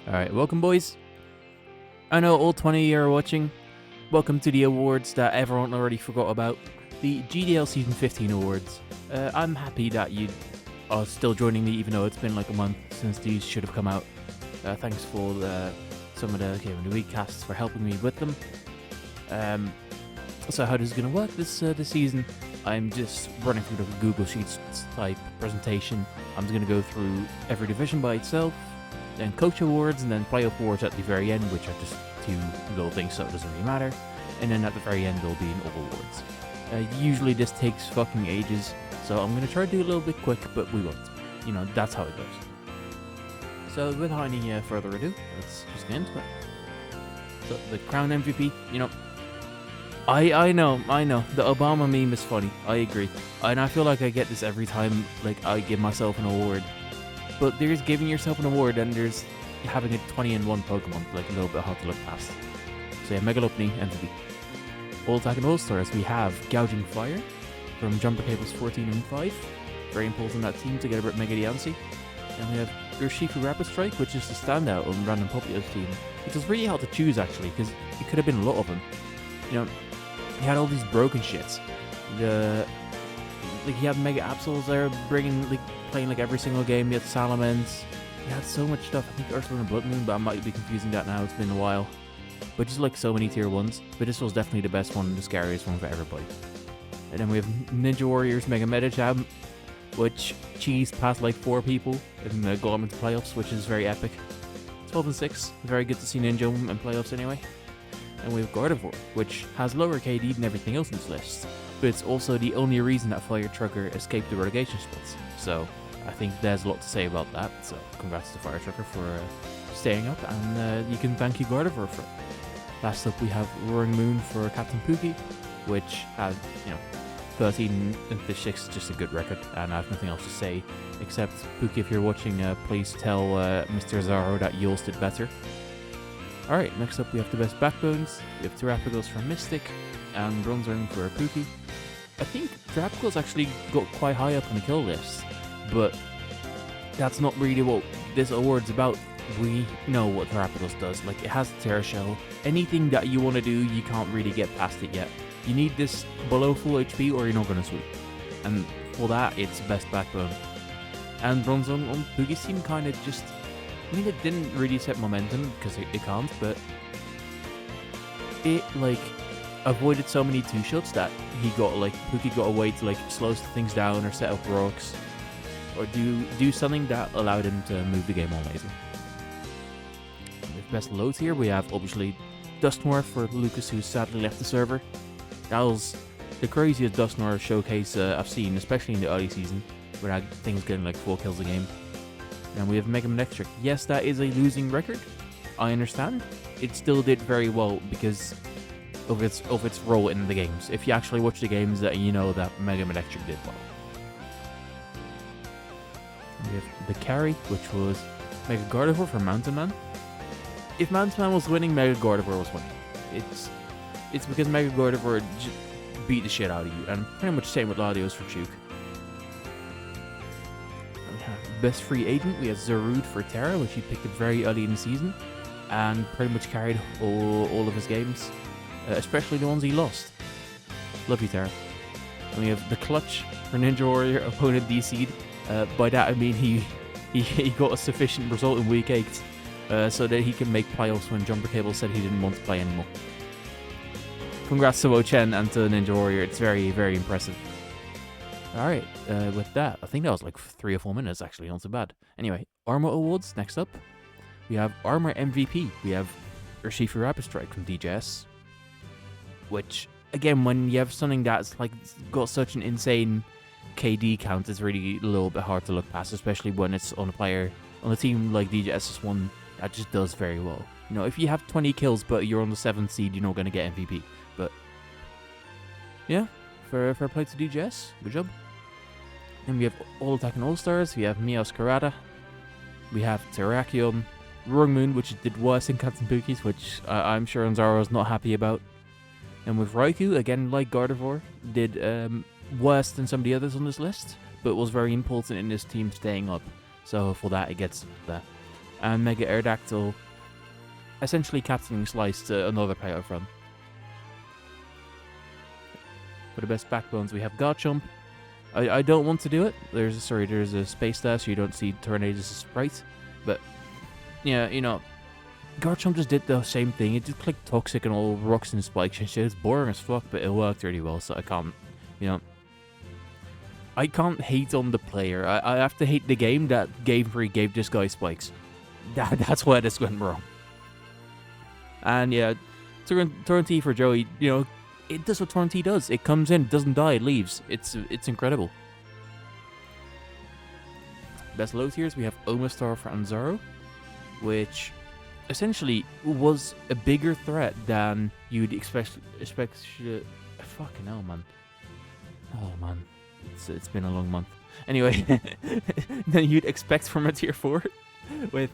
Alright, welcome boys. I know all 20 are watching. Welcome to the awards that everyone already forgot about. The GDL Season 15 Awards. I'm happy that you are still joining me even though it's been like a month since these should have come out. Thanks for some of the Game of the Week casts for helping me with them. So how this is going to work this season, I'm just running through the Google Sheets type presentation. I'm just going to go through every division by itself, then Coach Awards, and then Playoff Awards at the very end, which are just two little things, so it doesn't really matter. And then at the very end, there'll be an All Awards. Usually this takes fucking ages, so I'm going to try to do it a little bit quick, but we won't. You know, that's how it goes. So without any further ado, let's just get into it. So the Crown MVP, you know, I know, the Obama meme is funny, I agree. And I feel like I get this every time, like, I give myself an award. But there's giving yourself an award and there's having a 20-in-1 Pokemon, like a little bit hard to look past. So yeah, Megalopony, MVP. All Attack and All Stars, we have Gouging Fire from Jumper Cables 14 and 5. Very important that team together with Mega Diancie. And we have Urshifu Rapid Strike, which is the standout on Random Populous team. Which was really hard to choose actually, because it could have been a lot of them. You know, he had all these broken shits. He had Mega Absols there, playing like every single game. He had Salamence. He had so much stuff. I think Ursula and Blood Moon, but I might be confusing that now. It's been a while. But just like so many tier 1s. But this was definitely the best one, the scariest one for everybody. And then we have Ninja Warriors Mega Medicham, which cheesed past like 4 people and got him into playoffs, which is very epic. 12 and 6. Very good to see Ninja in playoffs anyway. And we have Gardevoir, which has lower KD than everything else in this list, but it's also the only reason that Fire Trucker escaped the relegation spots. So I think there's a lot to say about that. So congrats to Fire Trucker for staying up, and you can thank you Gardevoir for it. Last up we have Roaring Moon for Captain Pookie, which has 13 and 6 is just a good record, and I have nothing else to say except Pookie, if you're watching, please tell Mr. Zaro that yours did better. Alright, next up we have the best backbones. We have Terrapagos for Mystic and Bronzong for Pookie. I think Terrapagos actually got quite high up on the kill list, but that's not really what this award's about. We know what Terrapagos does. Like, it has Terra Shell. Anything that you want to do, you can't really get past it yet. You need this below full HP or you're not going to sweep. And for that, it's best backbone. And Bronzong on Pookie's team kind of just... I mean, it didn't really set momentum, because it can't, but it, avoided so many 2-shots that Pookie got a way to, slow things down or set up rocks, or do something that allowed him to move the game all amazing. With best low tier, we have, obviously, Dusknoir for Lucas, who sadly left the server. That was the craziest Dusknoir showcase I've seen, especially in the early season, where I think was getting, 4 kills a game. And we have Mega Electric. Yes, that is a losing record. I understand. It still did very well because of its role in the games. If you actually watch the games, you know that Mega Electric did well. And we have the carry, which was Mega Gardevoir for Mountain Man. If Mountain Man was winning, Mega Gardevoir was winning. It's because Mega Gardevoir beat the shit out of you, and pretty much same with Latios for Chuke. Best free agent, we have Zarude for Terra, which he picked up very early in the season and pretty much carried all of his games, especially the ones he lost. Love you, Terra. And we have the clutch for Ninja Warrior, opponent DC'd. By that I mean he got a sufficient result in week 8 so that he can make playoffs when Jumper Cable said he didn't want to play anymore. Congrats to Wo-Chen and to Ninja Warrior, it's very, very impressive. Alright, with that, I think that was 3 or 4 minutes actually, not so bad. Anyway, Armor Awards, next up. We have Armor MVP, we have Urshifu Rapid Strike from DJS. Which, again, when you have something that's got such an insane KD count, it's really a little bit hard to look past, especially when it's on a team like DJS's one that just does very well. You know, if you have 20 kills but you're on the 7th seed, you're not going to get MVP. But, yeah, fair play to DJS, good job. Then we have All Attack and All Stars, we have Meowth Karada, we have Terrakion, Roaring Moon, which did worse than Captain Pookie's, which I'm sure Anzaro is not happy about. And with Raikou, again like Gardevoir, did worse than some of the others on this list, but was very important in this team staying up. So for that, it gets that. and Mega Aerodactyl essentially captaining Slice to another playoff run. For the best backbones, we have Garchomp. I don't want to do it. There's a space there, so you don't see Tornado's sprite. But yeah, you know, Garchomp just did the same thing. It just clicked Toxic and all rocks and spikes and shit. It's boring as fuck, but it worked really well, so I can't, you know, I can't hate on the player. I have to hate the game that Game 3 gave this guy spikes. That's where this went wrong. And yeah, Torrent for Joey, you know, it does what Torrent does. It comes in, doesn't die, it leaves. It's incredible. Best low tiers, we have Omastar for Anzaro, which essentially was a bigger threat than you'd expect. Fucking hell, man. Oh man, it's been a long month. Anyway, than you'd expect from a tier 4, with,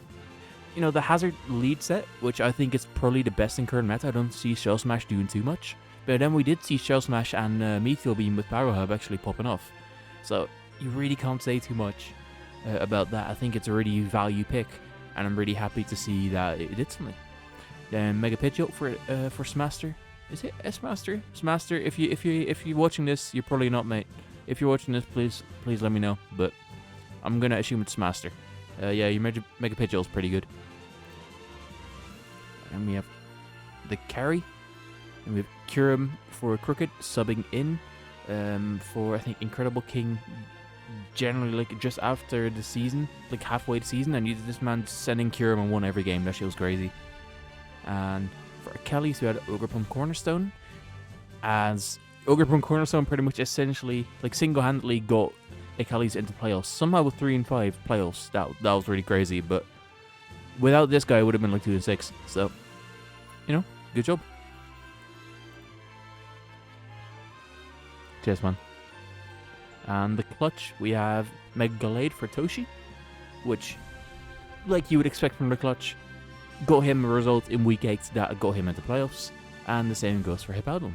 you know, the Hazard lead set, which I think is probably the best in current meta. I don't see Shell Smash doing too much. But then we did see Shell Smash and Meteor Beam with Power Hub actually popping off. So you really can't say too much about that. I think it's a really value pick, and I'm really happy to see that it did something. Then Mega Pidgeot for Smaster. Is it S-Master? Smaster, if you're watching this, you're probably not, mate. If you're watching this, please let me know. But I'm gonna assume it's Smaster. Yeah, your Mega Pidgeot is pretty good. And we have the carry. And we have Kyurem for Crooked subbing in for, I think, Incredible King generally like just after the season, like halfway the season, and this man sending Kyurem and won every game. That shit was crazy. And for Achilles, we had Ogerpon Cornerstone, as Ogerpon Cornerstone pretty much essentially like single-handedly got Achilles into playoffs. Somehow with 3 and 5 playoffs, that was really crazy, but without this guy it would have been like 2 and 6. So, you know, good job. Cheers, man. And the clutch, we have Mega Gallade for Toshi, which, like you would expect from the clutch, got him a result in week 8 that got him into playoffs, and the same goes for Hippowdon.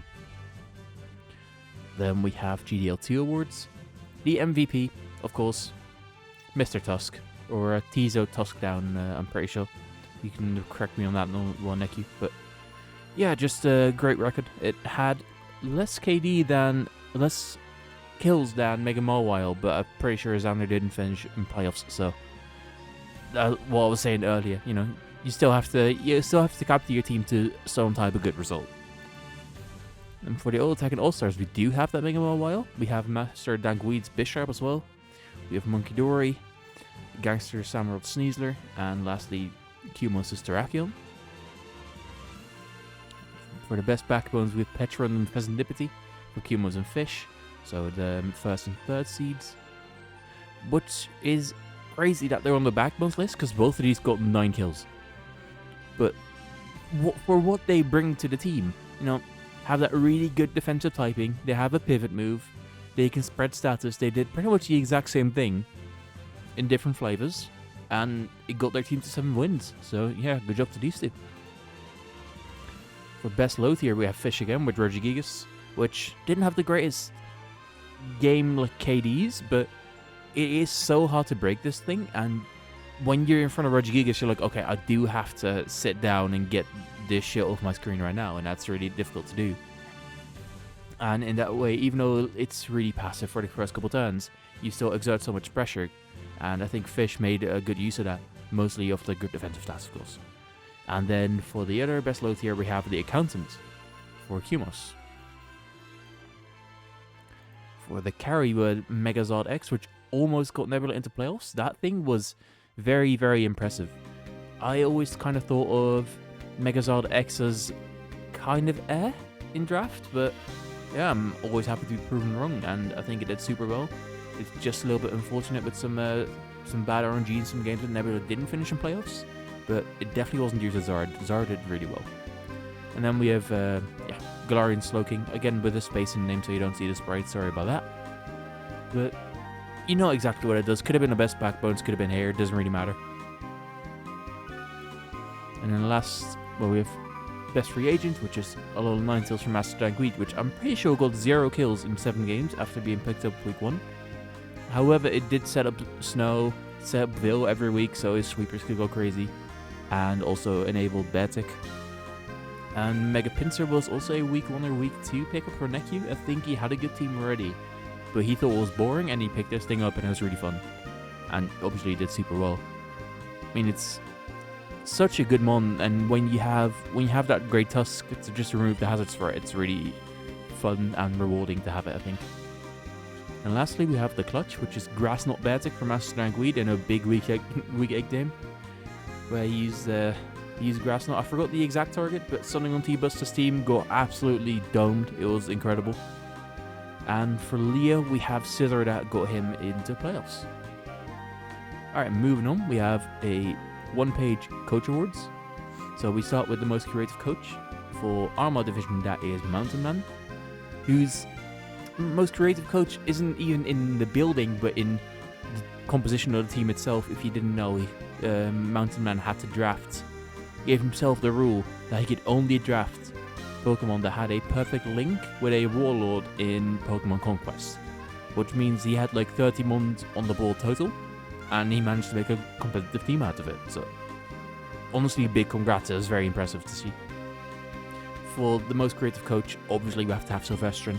Then we have GDL 2 Awards. The MVP, of course, Mr. Tusk, or Tizo Tusk down, I'm pretty sure. You can correct me on that, no one neck you. But yeah, just a great record. It had less kills than Mega Mawile, but I'm pretty sure Xander didn't finish in playoffs, so what I was saying earlier, you know, you still have to capture your team to some type of good result. And for the All Attack and All-Stars, we do have that Mega Mawile. We have Master Dangweed's Bisharp as well. We have Monkey Dory, Gangster Samurai Sneasler, and lastly, Cumulus Terrakion. For the best backbones, we have Petron and Pheasantipity for Cumulus and Fish, so the first and third seeds. Which is crazy that they're on the backbones list, because both of these got 9 kills. But for what they bring to the team, you know, have that really good defensive typing, they have a pivot move, they can spread status, they did pretty much the exact same thing in different flavors, and it got their team to 7 wins. So yeah, good job to these two. For best low tier, we have Fish again with Regigigas, which didn't have the greatest game like KDs, but it is so hard to break this thing, and when you're in front of Regigigas, you're like, okay, I do have to sit down and get this shit off my screen right now, and that's really difficult to do. And in that way, even though it's really passive for the first couple turns, you still exert so much pressure, and I think Fish made a good use of that, mostly off the good defensive stats, of course. And then for the other best low tier, we have the Accountant for Cumos. For the carry, we had Megazord X, which almost got Nebula into playoffs. That thing was very, very impressive. I always kind of thought of Megazord X as kind of in draft, but yeah, I'm always happy to be proven wrong, and I think it did super well. It's just a little bit unfortunate with some bad RNG in some games that Nebula didn't finish in playoffs, but it definitely wasn't due to Zard. Zard did really well. And then we have Galarian Slowking, again with a space in the name so you don't see the sprite, sorry about that. But you know exactly what it does. Could have been the best backbones, could have been hair, doesn't really matter. And then last, well, we have best free agent, which is a little 9 kills from Master Dangweed, which I'm pretty sure got 0 kills in 7 games after being picked up week 1. However, it did set up Snow, set up Vil every week so his sweepers could go crazy, and also enabled Beartick. And Mega Pincer was also a week 1 or week 2 pickup for Neku. I think he had a good team already, but he thought it was boring and he picked this thing up and it was really fun. And obviously he did super well. I mean, it's such a good mon, and when you have that Great Tusk to just remove the hazards for it, it's really fun and rewarding to have it, I think. And lastly, we have the Clutch, which is Grassnot Beartick from Master Dankweed in a big weak egg game, where he used Grassnot. I forgot the exact target, but something on T-Buster's team got absolutely domed. It was incredible. And for Leo, we have Scizor that got him into playoffs. Alright, moving on, we have a one-page Coach Awards. So we start with the most creative coach. For Armor Division, that is Mountain Man, whose most creative coach isn't even in the building, but in the composition of the team itself. If you didn't know, Mountain Man had to draft. He gave himself the rule that he could only draft Pokemon that had a perfect link with a Warlord in Pokemon Conquest, which means he had like 30 mons on the board total, and he managed to make a competitive team out of it. So honestly, big congrats. It was very impressive to see. For the most creative coach, obviously we have to have Sylvestrin.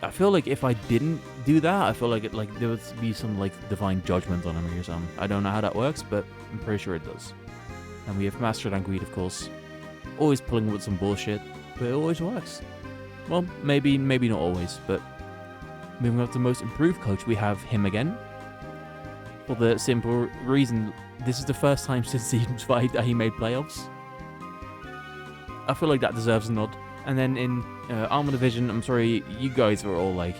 I feel like if I didn't do that, I feel like there would be some like divine judgment on him or something. I don't know how that works, but I'm pretty sure it does. And we have Master Dankweed, of course. Always pulling with some bullshit, but it always works. Well, maybe not always, but moving up to most improved coach, we have him again. For the simple reason, this is the first time since Season 5 that he made playoffs. I feel like that deserves a nod. And then in Armor Division, I'm sorry, you guys are all like...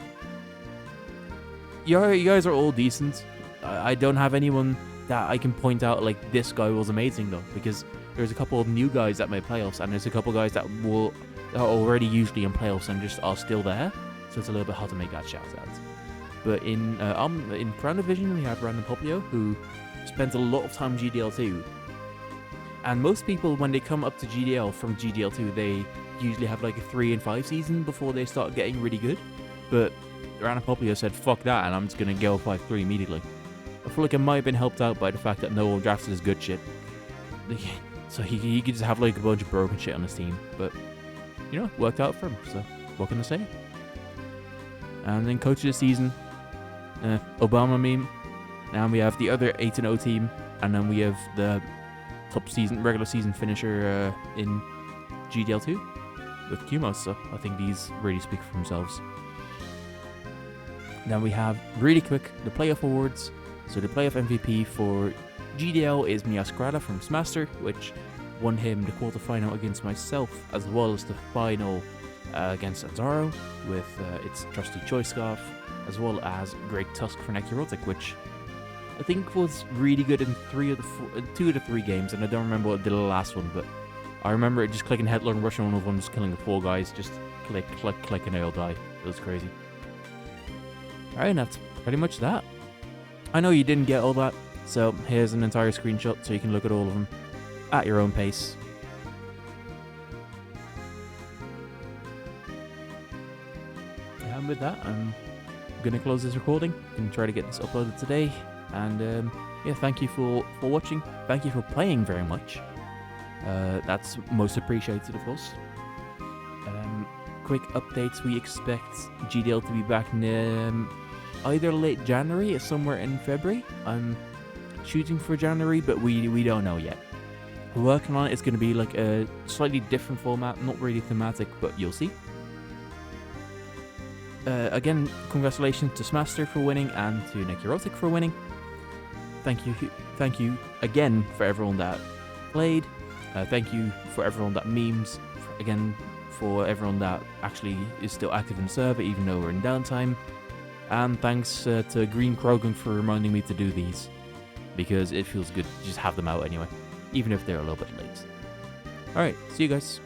You guys are all decent. I don't have anyone that I can point out like, this guy was amazing though, because there's a couple of new guys that made playoffs, and there's a couple of guys that are already usually in playoffs and just are still there, so it's a little bit hard to make that shout out. But in Crown Division, we have Random Poplio, who spends a lot of time GDL2. And most people, when they come up to GDL from GDL2, they usually have like a 3 and 5 season before they start getting really good. But Random Poplio said, fuck that, and I'm just going to go 5-3 immediately. I feel like it might have been helped out by the fact that no one drafted his good shit. So he could just have like a bunch of broken shit on his team. But, you know, worked out for him, so what can I say? And then Coach of the Season, Obama meme. Now we have the other 8-0 team, and then we have the top season, regular season finisher in GDL2 with Qmos, so I think these really speak for themselves. Then we have, really quick, the playoff awards. So the playoff MVP for GDL is Miasgrada from Smaster, which won him the quarterfinal against myself, as well as the final against Azaro with its trusty Choice Scarf, as well as Great Tusk for Necrotic, which I think was really good in 2 of the 3 games, and I don't remember what it did in the last one, but I remember it just clicking headlock and rushing one of them, just killing the 4 guys, just click, click, click, and they'll die. It was crazy. Alright, and that's pretty much that. I know you didn't get all that, so here's an entire screenshot so you can look at all of them at your own pace. And with that, I'm going to close this recording and try to get this uploaded today. And yeah, thank you for watching. Thank you for playing very much. That's most appreciated, of course. Quick updates, we expect GDL to be back either late January or somewhere in February. I'm shooting for January, but we don't know yet. We're working on it. It's going to be like a slightly different format, not really thematic, but you'll see. Again, congratulations to Smaster for winning and to Necrotic for winning. Thank you again for everyone that played. Thank you for everyone that memes. Again, for everyone that actually is still active in the server, even though we're in downtime. And thanks to Green Krogan for reminding me to do these, because it feels good to just have them out anyway, even if they're a little bit late. Alright, see you guys.